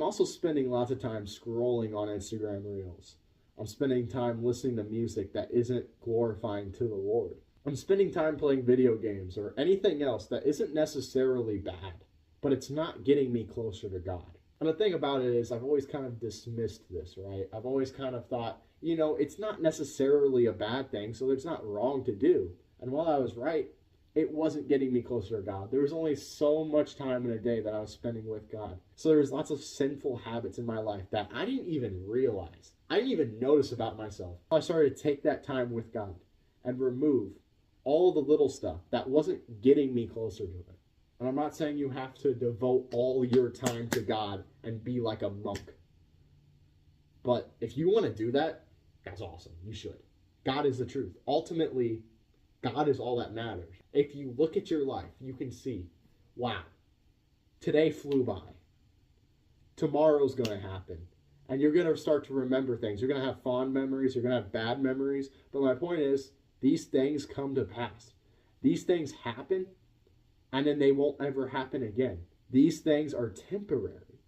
also spending lots of time scrolling on Instagram Reels. I'm spending time listening to music that isn't glorifying to the Lord. I'm spending time playing video games or anything else that isn't necessarily bad, but it's not getting me closer to God. And the thing about it is, I've always kind of dismissed this, right? I've always kind of thought, it's not necessarily a bad thing, so it's not wrong to do. And while I was right, it wasn't getting me closer to God. There was only so much time in a day that I was spending with God. So there was lots of sinful habits in my life that I didn't even realize. I didn't even notice about myself. I started to take that time with God and remove all the little stuff that wasn't getting me closer to Him. And I'm not saying you have to devote all your time to God and be like a monk. But if you want to do that, that's awesome. You should. God is the truth. Ultimately, God is all that matters. If you look at your life, you can see, wow, today flew by. Tomorrow's going to happen. And you're going to start to remember things. You're going to have fond memories. You're going to have bad memories. But my point is, these things come to pass. These things happen, and then they won't ever happen again. These things are temporary.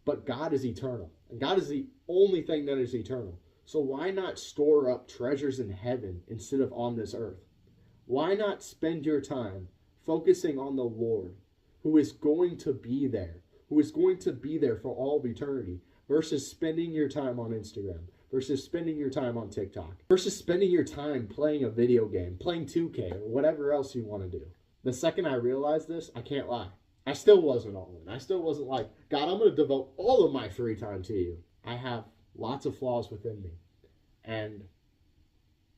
But God is eternal. And God is the only thing that is eternal. So why not store up treasures in heaven instead of on this earth? Why not spend your time focusing on the Lord, who is going to be there, who is going to be there for all of eternity, versus spending your time on Instagram, versus spending your time on TikTok, versus spending your time playing a video game, playing 2K, or whatever else you want to do. The second I realized this, I can't lie, I still wasn't all in. I still wasn't like, God, I'm going to devote all of my free time to you. I have lots of flaws within me. And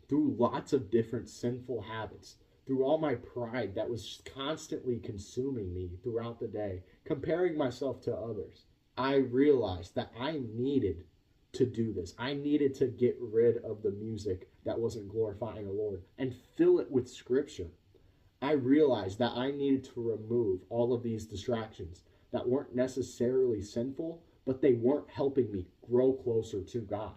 through lots of different sinful habits, through all my pride that was constantly consuming me throughout the day, comparing myself to others, I realized that I needed to do this. I needed to get rid of the music that wasn't glorifying the Lord and fill it with Scripture. I realized that I needed to remove all of these distractions that weren't necessarily sinful, but they weren't helping me grow closer to God.